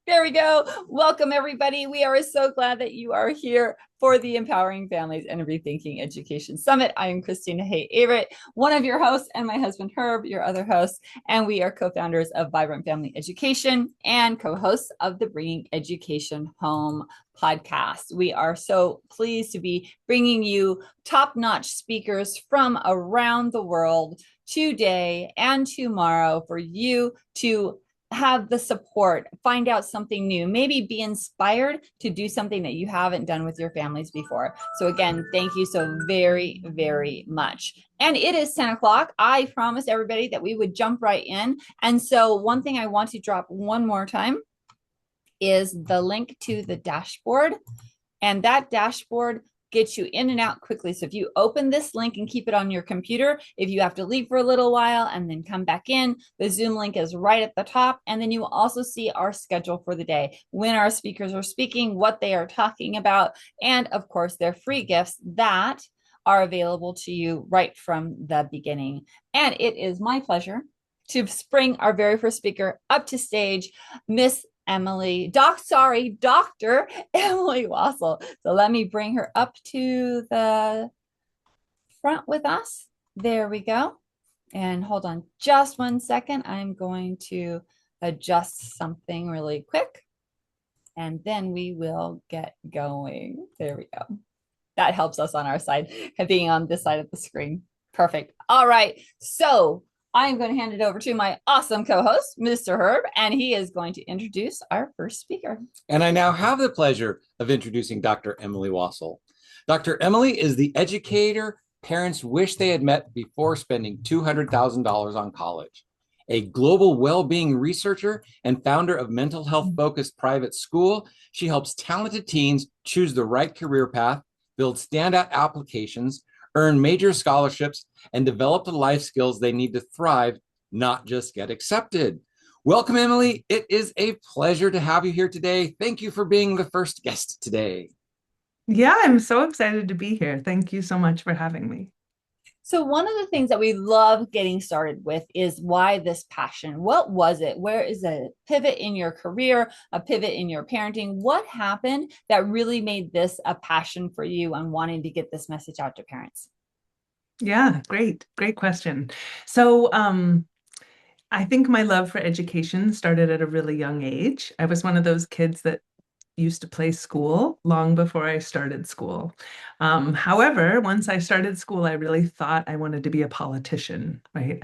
There we go. Welcome, everybody. We are so glad that you are here for the Empowering Families and Rethinking Education Summit. I am Christina Hay Averett, one of your hosts, and my husband Herb, your other host. And we are co founders of Vibrant Family Education and co hosts of the Bringing Education Home podcast. We are so pleased to be bringing you top notch speakers from around the world today and tomorrow for you to have the support, find out something new, maybe be inspired to do something that you haven't done with your families before. So again, thank you so very, very much. And it is 10 o'clock. I promised everybody that we would jump right in. And so one thing I want to drop one more time is the link to the dashboard. And that dashboard gets you in and out quickly. So if you open this link and keep it on your computer, if you have to leave for a little while and then come back in, the Zoom link is right at the top. And then you will also see our schedule for the day, when our speakers are speaking, what they are talking about, and of course, their free gifts that are available to you right from the beginning. And it is my pleasure to bring our very first speaker up to stage, Miss Dr. Emily Wassell. So let me bring her up to the front with us. There we go. And hold on just one second. I'm going to adjust something really quick. And then we will get going. There we go. That helps us on our side, being on this side of the screen. Perfect. All right. So I'm going to hand it over to my awesome co-host, Mr. Herb, and he is going to introduce our first speaker. And I now have the pleasure of introducing Dr. Emily Wassell. Dr. Emily is the educator parents wish they had met before spending $200,000 on college. A global well-being researcher and founder of mental health-focused private school, she helps talented teens choose the right career path, build standout applications, earn major scholarships, and develop the life skills they need to thrive, not just get accepted. Welcome, Emily. It is a pleasure to have you here today. Thank you for being the first guest today. Yeah, I'm so excited to be here. Thank you so much for having me. So one of the things that we love getting started with is why this passion? What was it? Where is a pivot in your career, a pivot in your parenting? What happened that really made this a passion for you and wanting to get this message out to parents? Yeah, great question. So, I think my love for education started at a really young age. I was one of those kids that used to play school long before I started school. However, once I started school, I really thought I wanted to be a politician, right?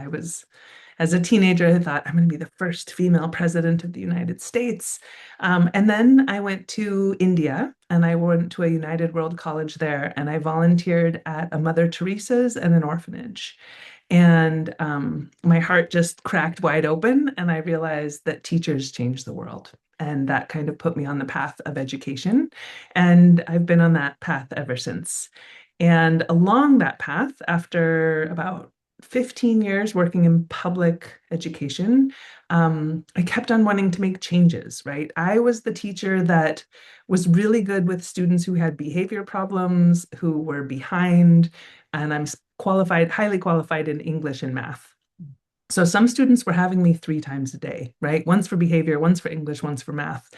As a teenager, I thought I'm going to be the first female president of the United States. And then I went to India and I went to a United World College there and I volunteered at a Mother Teresa's and an orphanage. And my heart just cracked wide open, and I realized that teachers change the world. And that kind of put me on the path of education. And I've been on that path ever since. And along that path, after about 15 years working in public education, I kept on wanting to make changes, right? I was the teacher that was really good with students who had behavior problems, who were behind, and I'm qualified, highly qualified in English and math. So some students were having me 3 times a day, right? Once for behavior, once for English, once for math.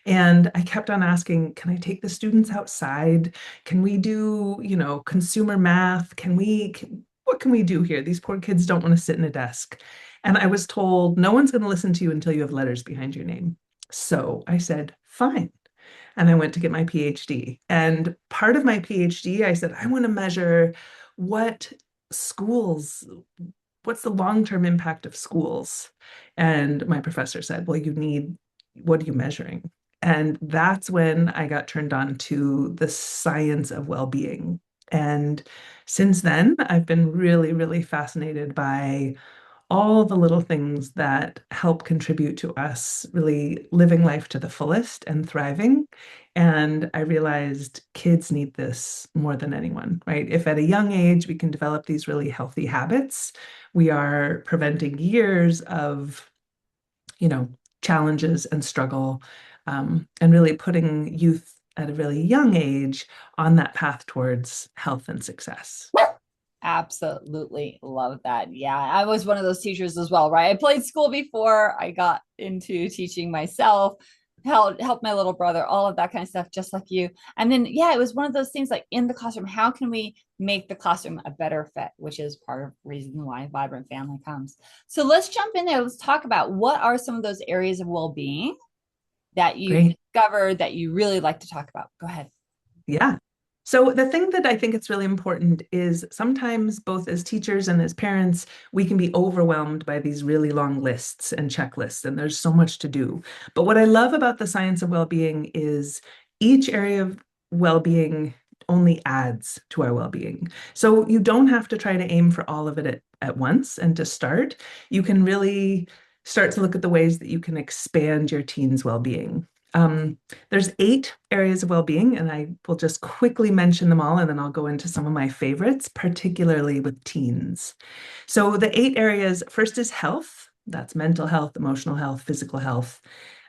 And I kept on asking, can I take the students outside? Can we do, consumer math? What can we do here? These poor kids don't want to sit in a desk. And I was told, no one's going to listen to you until you have letters behind your name. So I said, fine. And I went to get my PhD. And part of my PhD, I said, I want to measure what schools, what's the long-term impact of schools? And my professor said, well, what are you measuring? And that's when I got turned on to the science of well-being. And since then, I've been really, really fascinated by all the little things that help contribute to us really living life to the fullest and thriving. And I realized kids need this more than anyone, right? If at a young age we can develop these really healthy habits, we are preventing years of, challenges and struggle, and really putting youth at a really young age on that path towards health and success. Absolutely love that. Yeah, I was one of those teachers as well, right? I played school before I got into teaching myself, helped my little brother, all of that kind of stuff, just like you. And then, yeah, it was one of those things like in the classroom, how can we make the classroom a better fit, which is part of the reason why Vibrant Family comes. So let's jump in there. Let's talk about what are some of those areas of well-being that you've Great. discovered that you really like to talk about. Go ahead. Yeah. So the thing that I think it's really important is sometimes both as teachers and as parents, we can be overwhelmed by these really long lists and checklists, and there's so much to do. But what I love about the science of well-being is each area of well-being only adds to our well-being. So you don't have to try to aim for all of it at once and to start. You can really start to look at the ways that you can expand your team's well-being. Um, there's 8 areas of well-being, and I will just quickly mention them all, and then I'll go into some of my favorites, particularly with teens. So the 8 areas, first is health. That's mental health, emotional health, physical health,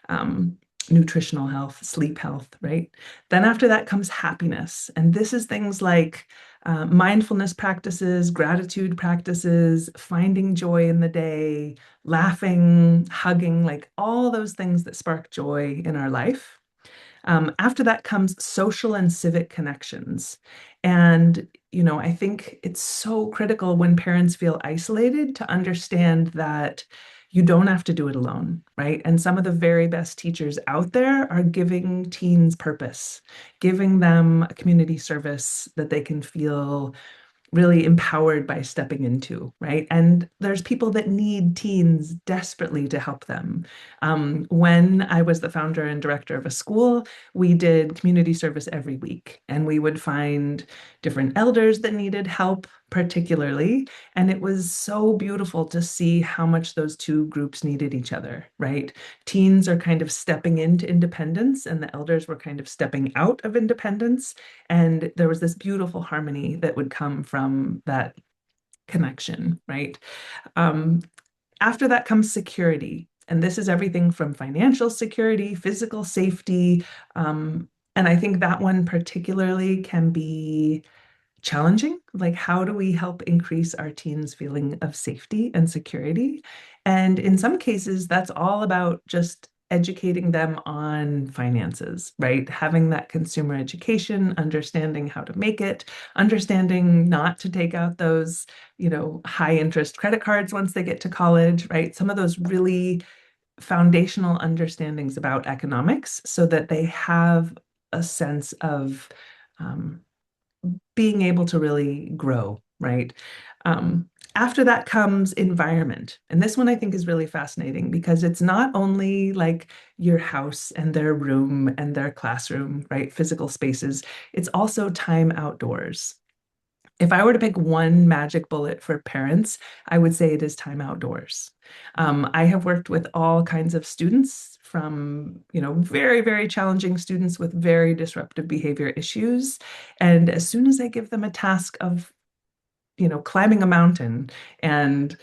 um, nutritional health, sleep health, right? Then after that comes happiness. And this is things like mindfulness practices, gratitude practices, finding joy in the day, laughing, hugging, like all those things that spark joy in our life. After that comes social and civic connections. And, I think it's so critical when parents feel isolated to understand that you don't have to do it alone, right? And some of the very best teachers out there are giving teens purpose, giving them a community service that they can feel really empowered by stepping into, right? And there's people that need teens desperately to help them. When I was the founder and director of a school, we did community service every week, and we would find different elders that needed help, particularly. And it was so beautiful to see how much those two groups needed each other, right? Teens are kind of stepping into independence, and the elders were kind of stepping out of independence. And there was this beautiful harmony that would come from that connection, right? Um, After that comes security. And this is everything from financial security, physical safety. And I think that one particularly can be challenging. Like, how do we help increase our teens' feeling of safety and security? And in some cases, that's all about just educating them on finances, right? Having that consumer education, understanding how to make it, understanding not to take out those, high interest credit cards once they get to college, right? Some of those really foundational understandings about economics so that they have a sense of um, being able to really grow, right? After that comes environment. And this one I think is really fascinating because it's not only like your house and their room and their classroom, right? Physical spaces. It's also time outdoors. If I were to pick one magic bullet for parents, I would say it is time outdoors. I have worked with all kinds of students from, very, very challenging students with very disruptive behavior issues. And as soon as I give them a task of, climbing a mountain and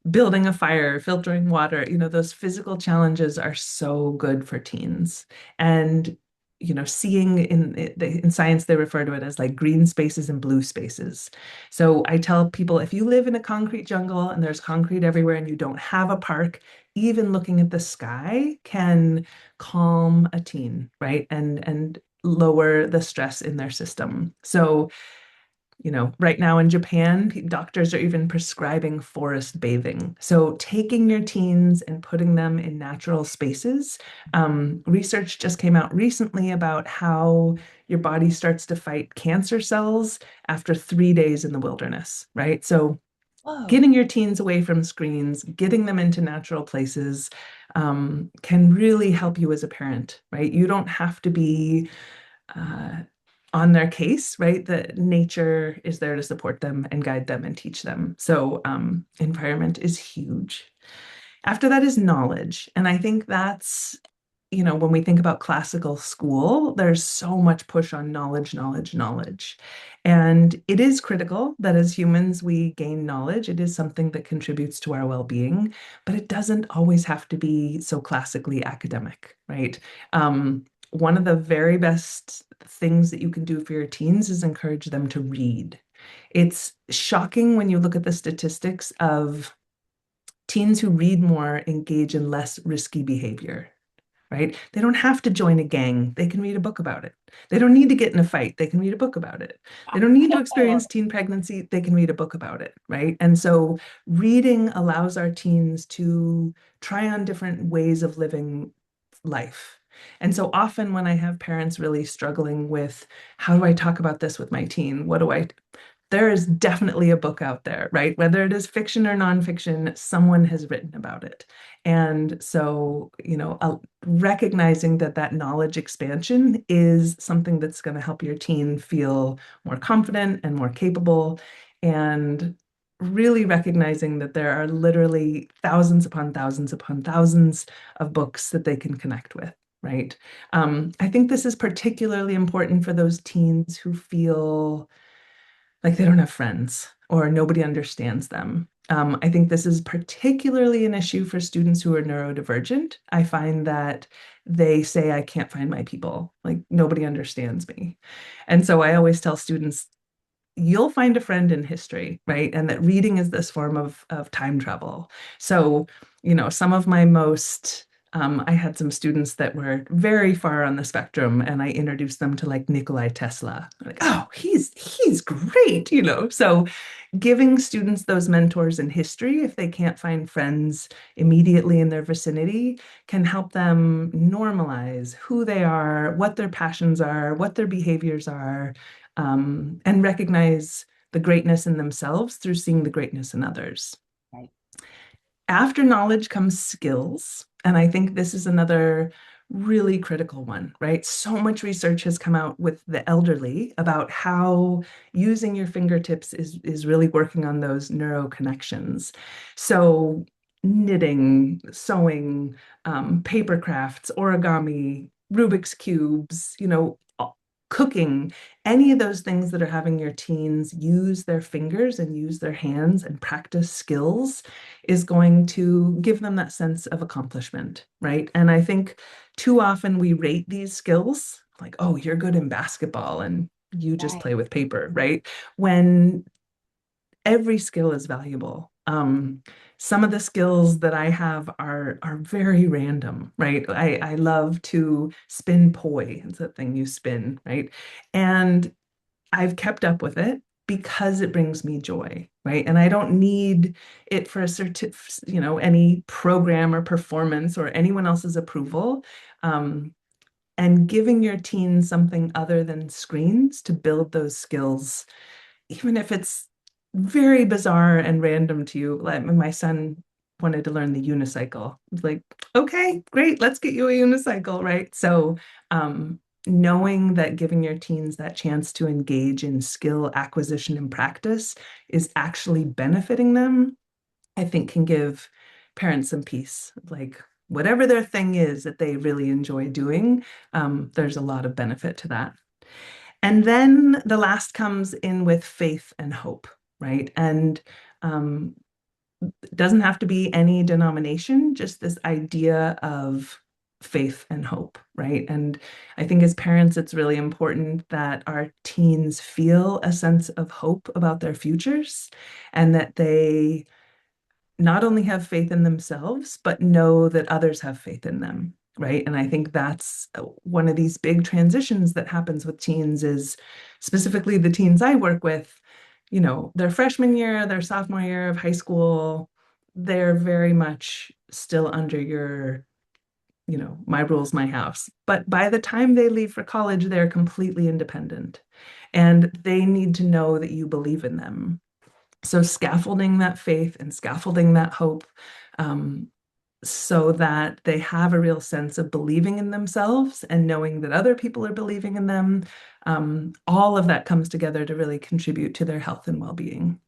building a fire, filtering water, those physical challenges are so good for teens. And, seeing in science, they refer to it as like green spaces and blue spaces. So I tell people if you live in a concrete jungle and there's concrete everywhere and you don't have a park, even looking at the sky can calm a teen, right? And lower the stress in their system. So right now in Japan, doctors are even prescribing forest bathing. So taking your teens and putting them in natural spaces. Research just came out recently about how your body starts to fight cancer cells after 3 days in the wilderness, right? So Whoa. getting your teens away from screens, getting them into natural places, can really help you as a parent, right? You don't have to be uh, on their case, right? The nature is there to support them and guide them and teach them. So environment is huge. After that is knowledge. And I think that's, when we think about classical school, there's so much push on knowledge, knowledge, knowledge. And it is critical that as humans, we gain knowledge. It is something that contributes to our well-being, but it doesn't always have to be so classically academic, right? One of the very best things that you can do for your teens is encourage them to read. It's shocking when you look at the statistics of teens who read more engage in less risky behavior, right? They don't have to join a gang. They can read a book about it. They don't need to get in a fight. They can read a book about it. They don't need to experience teen pregnancy. They can read a book about it, right? And so reading allows our teens to try on different ways of living life. And so often when I have parents really struggling with how do I talk about this with my teen? What do I there is definitely a book out there, right? Whether it is fiction or nonfiction, someone has written about it. And so, recognizing that that knowledge expansion is something that's going to help your teen feel more confident and more capable. And really recognizing that there are literally thousands upon thousands upon thousands of books that they can connect with, right? I think this is particularly important for those teens who feel like they don't have friends or nobody understands them. I think this is particularly an issue for students who are neurodivergent. I find that they say, I can't find my people, like nobody understands me. And so I always tell students, you'll find a friend in history, right? And that reading is this form of time travel. So, some of my most I had some students that were very far on the spectrum, and I introduced them to like Nikolai Tesla. Like, oh, he's great, So, giving students those mentors in history, if they can't find friends immediately in their vicinity, can help them normalize who they are, what their passions are, what their behaviors are, and recognize the greatness in themselves through seeing the greatness in others. Right. After knowledge comes skills. And I think this is another really critical one, right? So much research has come out with the elderly about how using your fingertips is really working on those neuro connections. So knitting, sewing, paper crafts, origami, Rubik's cubes, cooking, any of those things that are having your teens use their fingers and use their hands and practice skills is going to give them that sense of accomplishment, right? And I think too often we rate these skills like, oh, you're good in basketball and you just Right. play with paper, right? When every skill is valuable. Some of the skills that I have are very random, right? I love to spin poi. It's a thing you spin, right? And I've kept up with it because it brings me joy, right? And I don't need it for any program or performance or anyone else's approval. Um, and giving your teens something other than screens to build those skills, even if it's very bizarre and random to you. Like my son wanted to learn the unicycle. It's like, okay, great, let's get you a unicycle, right? So, knowing that giving your teens that chance to engage in skill acquisition and practice is actually benefiting them, I think can give parents some peace. Like whatever their thing is that they really enjoy doing, there's a lot of benefit to that. And then the last comes in with faith and hope, right? And it doesn't have to be any denomination, just this idea of faith and hope, right? And I think as parents, it's really important that our teens feel a sense of hope about their futures and that they not only have faith in themselves, but know that others have faith in them, right? And I think that's one of these big transitions that happens with teens is specifically the teens I work with, their freshman year, their sophomore year of high school, they're very much still under your, my rules, my house. But by the time they leave for college, they're completely independent and they need to know that you believe in them. So scaffolding that faith and scaffolding that hope, so that they have a real sense of believing in themselves and knowing that other people are believing in them. All of that comes together to really contribute to their health and well-being.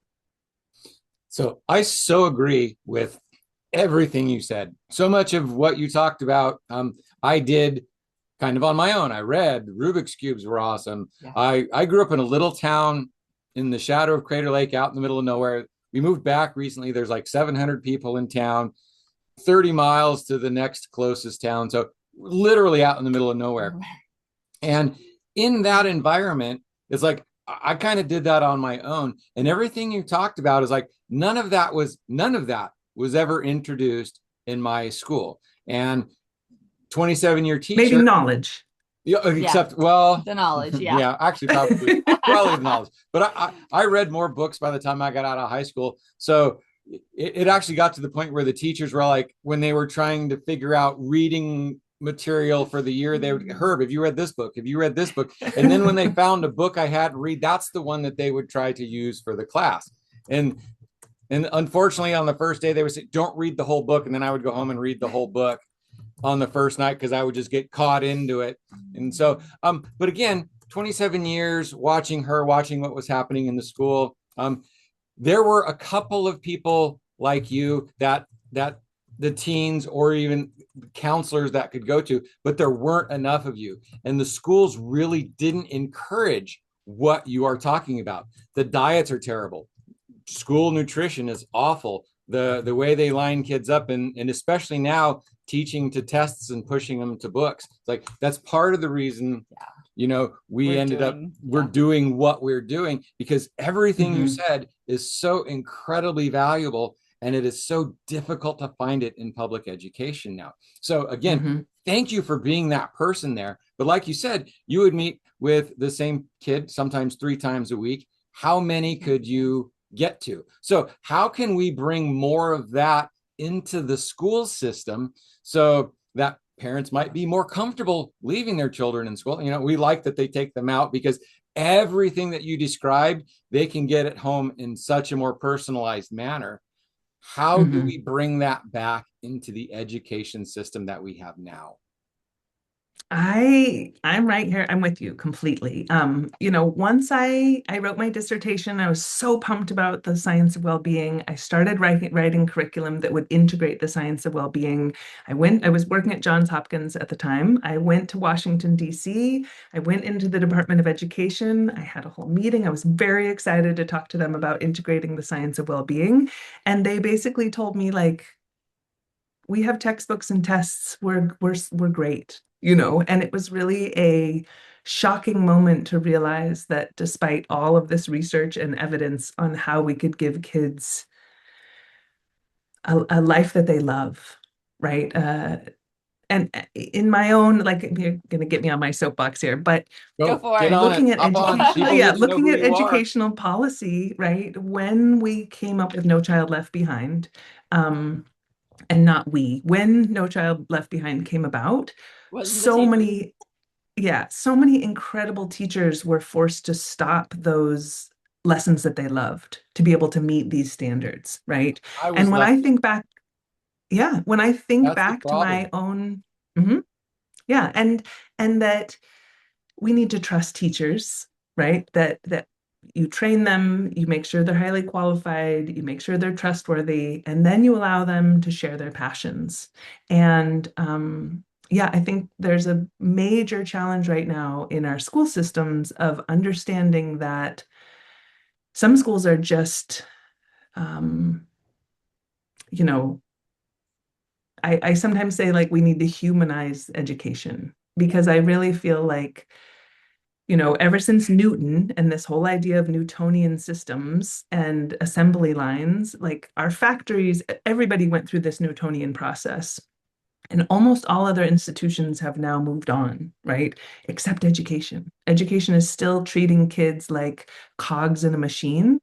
So I so agree with everything you said. So much of what you talked about, I did kind of on my own. I read Rubik's Cubes were awesome. Yeah. I grew up in a little town in the shadow of Crater Lake out in the middle of nowhere. We moved back recently. There's like 700 people in town, 30 miles to the next closest town. So literally out in the middle of nowhere. And in that environment, it's like I kind of did that on my own. And everything you talked about is like none of that was ever introduced in my school. And 27-year Maybe teacher, knowledge. yeah, Yeah, except, well, the knowledge. Yeah. yeah, actually, probably the knowledge. But I read more books by the time I got out of high school. So it actually got to the point where the teachers were like, when they were trying to figure out reading material for the year, they would, Herb, have you read this book? Have you read this book? And then when they found a book I had to read, that's the one that they would try to use for the class. And unfortunately, on the first day, they would say, don't read the whole book. And then I would go home and read the whole book on the first night because I would just get caught into it. And so, but again, 27 years watching what was happening in the school. There were a couple of people like you that the teens or even counselors that could go to, but there weren't enough of you. And the schools really didn't encourage what you are talking about. The diets are terrible. School nutrition is awful. The way they line kids up, and especially now teaching to tests and pushing them to books. Like that's part of the reason, we're doing what we're doing, because everything you said is so incredibly valuable, and it is so difficult to find it in public education now. So again, thank you for being that person there. But like you said, you would meet with the same kid sometimes 3 times a week. How many could you get to? So how can we bring more of that into the school system so that parents might be more comfortable leaving their children in school? We like that they take them out because everything that you described, they can get at home in such a more personalized manner. How do we bring that back into the education system that we have now? I'm right here. I'm with you completely. Once I wrote my dissertation, I was so pumped about the science of well-being. I started writing curriculum that would integrate the science of well-being. I was working at Johns Hopkins at the time. I went to Washington, D.C. I went into the Department of Education. I had a whole meeting. I was very excited to talk to them about integrating the science of well-being. And they basically told me, like, we have textbooks and tests. We're great, and it was really a shocking moment to realize that despite all of this research and evidence on how we could give kids a life that they love, right? And in my own, like, you're going to get me on my soapbox here, but Go for Get it. on it. looking at Hop on. educational, People yeah, need to know looking who at you are. educational policy, right? When we came up with No Child Left Behind, um, and not we. When No Child Left Behind came about, Wasn't the so teachers. many, yeah, so many incredible teachers were forced to stop those lessons that they loved to be able to meet these standards, right? I was And when I lucky. think back, yeah, when I think That's the back to my problem. own, mhm, yeah, and that we need to trust teachers, right? That you train them, you make sure they're highly qualified, you make sure they're trustworthy, and then you allow them to share their passions. And yeah, I think there's a major challenge right now in our school systems of understanding that some schools are just, um, you know, I sometimes say, like, we need to humanize education because I really feel like, ever since Newton and this whole idea of Newtonian systems and assembly lines, like our factories, everybody went through this Newtonian process. And almost all other institutions have now moved on, right? Except education. Education is still treating kids like cogs in a machine.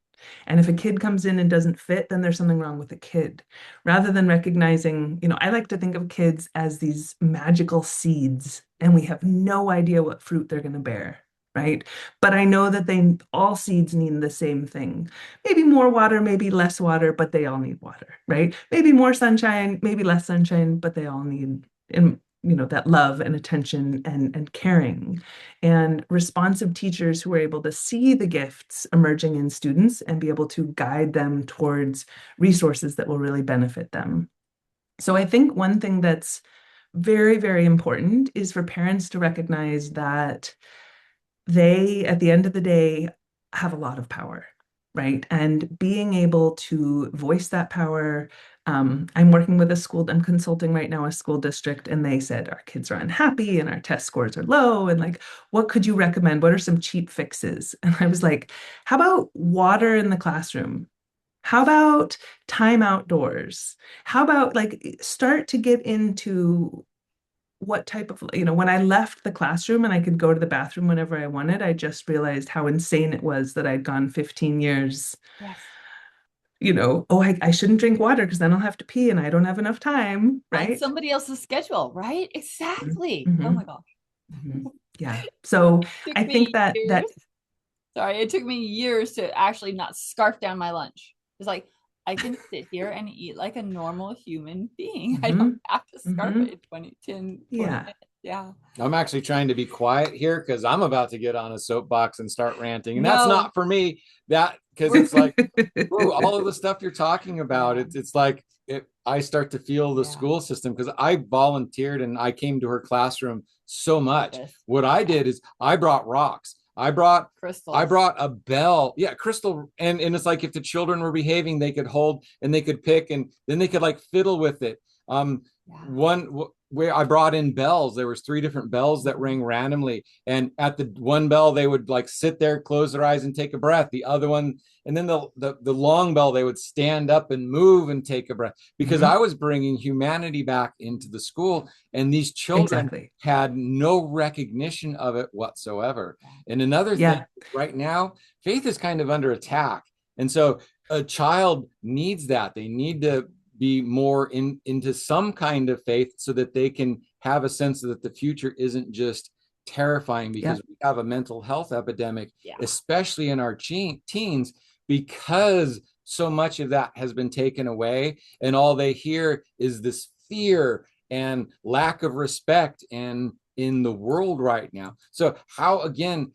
And if a kid comes in and doesn't fit, then there's something wrong with the kid. Rather than recognizing, I like to think of kids as these magical seeds, and we have no idea what fruit they're going to bear, right? But I know that all seeds need the same thing. Maybe more water, maybe less water, but they all need water, right? Maybe more sunshine, maybe less sunshine, but they all need, and that love and attention and caring, and responsive teachers who are able to see the gifts emerging in students and be able to guide them towards resources that will really benefit them. So I think one thing that's very, very important is for parents to recognize that they, at the end of the day, have a lot of power, right? And being able to voice that power, I'm working with a school, I'm consulting right now a school district, and they said our kids are unhappy and our test scores are low. And like, what could you recommend? What are some cheap fixes? And I was like, how about water in the classroom? How about time outdoors? How about like start to get into what type of, when I left the classroom and I could go to the bathroom whenever I wanted, I just realized how insane it was that I'd gone 15 years, Yes. oh, I shouldn't drink water because then I'll have to pee and I don't have enough time, On right? somebody else's schedule, right? Exactly. Oh Mm-hmm. my gosh. Hmm. Yeah. So Took I think me that years. Sorry, it took me years to actually not scarf down my lunch. It's like I can sit here and eat like a normal human being. I don't hmm have to scarf hmm it in 20 yeah. minutes. Yeah. I'm actually trying to be quiet here because I'm about to get on a soapbox and start ranting. And that's No. not for me. That because it's like, ooh, all of the stuff you're talking about, Yeah. it's like I start to feel the Yeah. school system because I volunteered and I came to her classroom so much. Yes. What I did is I brought rocks. I Crystals. brought a bell. Yeah, crystal. And it's like if the children were behaving, they could hold and they could pick and then they could like fiddle with it. Yeah. One where I brought in bells. There was three different bells that rang randomly, and at the one bell they would like sit there, close their eyes, and take a breath. The other one, and then the long bell, they would stand up and move and take a breath because hmm I was bringing humanity back into the school, and these children Exactly. had no recognition of it whatsoever. And another thing, Yeah. right now, faith is kind of under attack, and so a child needs that. They need to be more into some kind of faith so that they can have a sense that the future isn't just terrifying Yeah. because we have a mental health epidemic, Yeah. especially in our teens, because so much of that has been taken away and all they hear is this fear and lack of respect and in the world right now. So how again,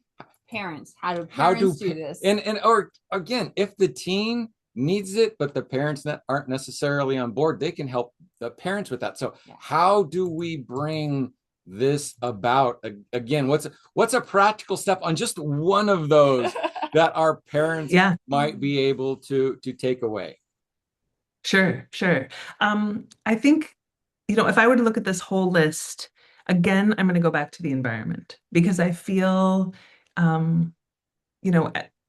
Parents. How do how do parents do this? and or again, if the teen needs it but the parents aren't necessarily on board, they can help the parents with that. So Yeah. how do we bring this about? Again, what's a practical step on just one of those that our parents Yeah. might be able to take away? Sure. Sure. I think, if I were to look at this whole list, again, I'm going to go back to the environment because I feel, um,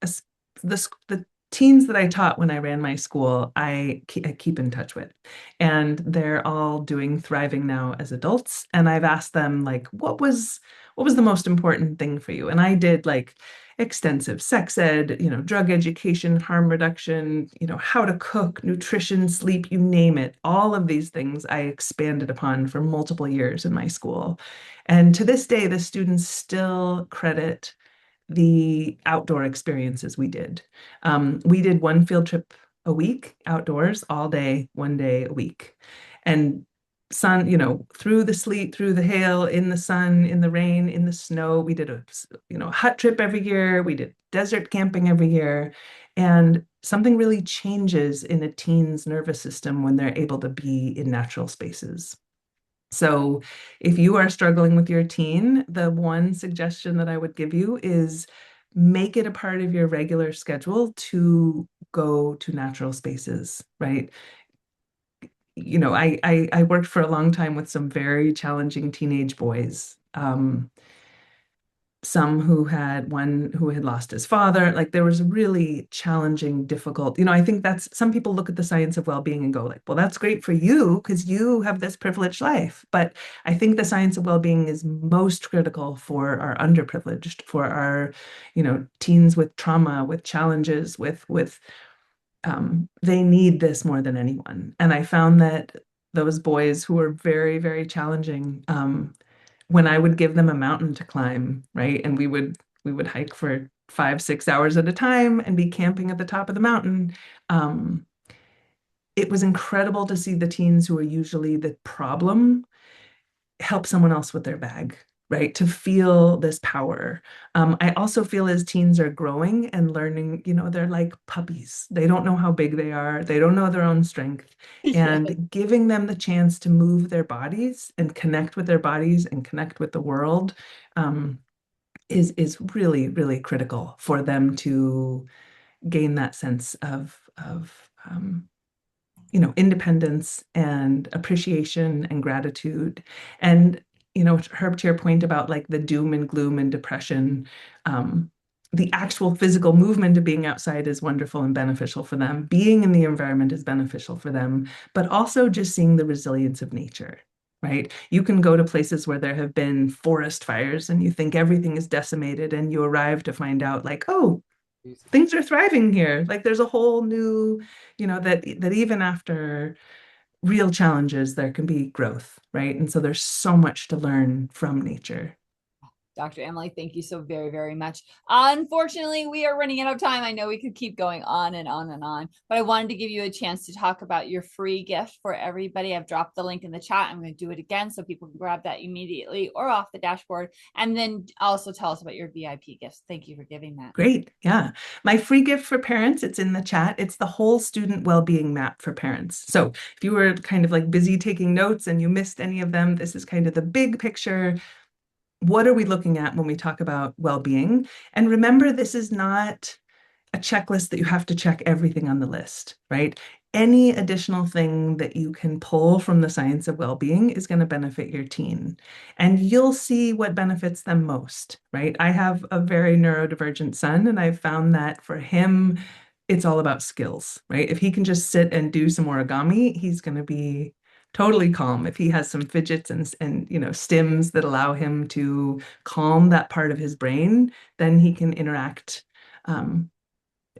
as the teens that I taught when I ran my school, I keep in touch with, and they're all doing thriving now as adults. And I've asked them like, what was the most important thing for you? And I did like extensive sex ed, drug education, harm reduction, how to cook, nutrition, sleep, you name it. All of these things I expanded upon for multiple years in my school. And to this day, the students still credit the outdoor experiences we did. We did one field trip a week outdoors, all day, one day a week. And sun, through the sleet, through the hail, in the sun, in the rain, in the snow. We did a, hut trip every year. We did desert camping every year. And something really changes in a teen's nervous system when they're able to be in natural spaces. So, if you are struggling with your teen, the one suggestion that I would give you is make it a part of your regular schedule to go to natural spaces, right? I worked for a long time with some very challenging teenage boys. Some who had one who had lost his father. Like there was really challenging, difficult, I think that's some people look at the science of well-being and go like, well, that's great for you because you have this privileged life. But I think the science of well-being is most critical for our underprivileged, for our, teens with trauma, with challenges, with they need this more than anyone. And I found that those boys who were very, very challenging, when I would give them a mountain to climb, right? And we would hike for 5, 6 hours at a time and be camping at the top of the mountain. Um, it was incredible to see the teens who are usually the problem help someone else with their bag, right? To feel this power. I also feel as teens are growing and learning, they're like puppies. They don't know how big they are, they don't know their own strength. Yes. And giving them the chance to move their bodies and connect with their bodies and connect with the world is really, really critical for them to gain that sense of independence and appreciation and gratitude. And, Herb, to your point about like the doom and gloom and depression, the actual physical movement of being outside is wonderful and beneficial for them. Being in the environment is beneficial for them, but also just seeing the resilience of nature, right? You can go to places where there have been forest fires and you think everything is decimated, and you arrive to find out, like, oh, things are thriving here. Like there's a whole new, that even after real challenges, there can be growth, right? And so there's so much to learn from nature. Dr. Emily, thank you so very, very much. Unfortunately, we are running out of time. I know we could keep going on and on and on, but I wanted to give you a chance to talk about your free gift for everybody. I've dropped the link in the chat. I'm going to do it again so people can grab that immediately or off the dashboard. And then also tell us about your VIP gifts. Thank you for giving that. Great. Yeah. My free gift for parents, it's in the chat. It's the whole student well-being map for parents. So if you were kind of like busy taking notes and you missed any of them, this is kind of the big picture. What are we looking at when we talk about well-being? And remember, this is not a checklist that you have to check everything on the list, right? Any additional thing that you can pull from the science of well-being is going to benefit your teen. And you'll see what benefits them most, right? I have a very neurodivergent son, and I've found that for him, it's all about skills, right? If he can just sit and do some origami, he's going to be totally calm. If he has some fidgets and stims that allow him to calm that part of his brain, then he can interact in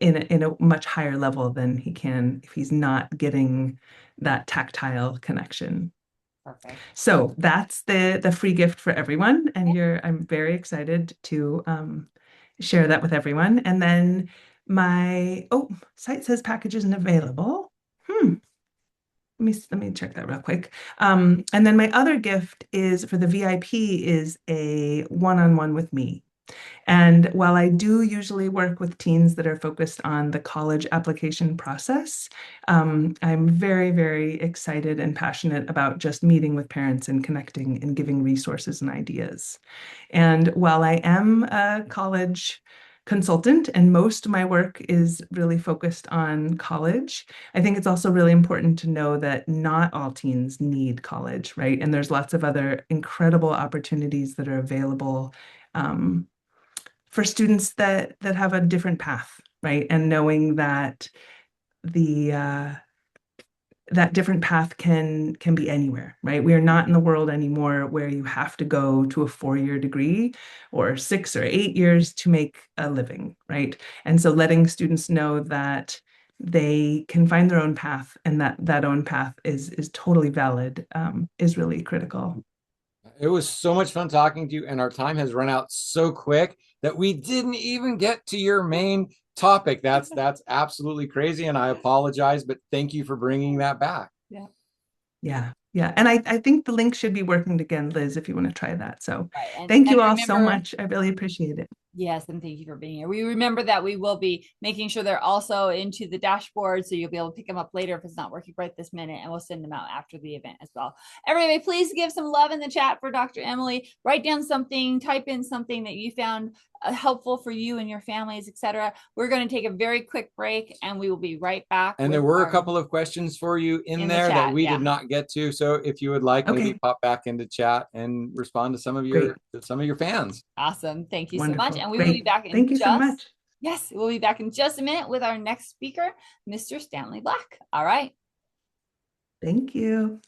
a much higher level than he can if he's not getting that tactile connection. Perfect. So that's the free gift for everyone, and I'm very excited to share that with everyone. And then my site says package isn't available. Let me check that real quick. And then my other gift is for the VIP is a one-on-one with me. And while I do usually work with teens that are focused on the college application process, I'm very, very excited and passionate about just meeting with parents and connecting and giving resources and ideas. And while I am a college consultant and most of my work is really focused on college, I think it's also really important to know that not all teens need college, right? And there's lots of other incredible opportunities that are available for students that have a different path, right? And knowing that the that different path can be anywhere, right? We are not in the world anymore where you have to go to a 4-year degree or 6 or 8 years to make a living, right? And so letting students know that they can find their own path, and that own path is totally valid, is really critical. It was so much fun talking to you, and our time has run out so quick that we didn't even get to your main topic. That's absolutely crazy, and I apologize, but thank you for bringing that back. Yeah. Yeah. Yeah. And I think the link should be working again, Liz, if you want to try that. So Right. thank you all so much. I really appreciate it. Yes, and thank you for being here. We remember that we will be making sure they're also into the dashboard, so you'll be able to pick them up later if it's not working right this minute, and we'll send them out after the event as well. Everybody, please give some love in the chat for Dr. Emily. Write down something, type in something that you found helpful for you and your families, etc. We're going to take a very quick break, and we will be right back. And there were a couple of questions for you in there the chat, that we did not get to. So if you would like, maybe pop back into chat and respond to some of your fans. Awesome. Thank you Wonderful. So much. And we will be back in Thank you so much. Yes, we'll be back in just a minute with our next speaker, Mr. Stanley Black. All right. Thank you.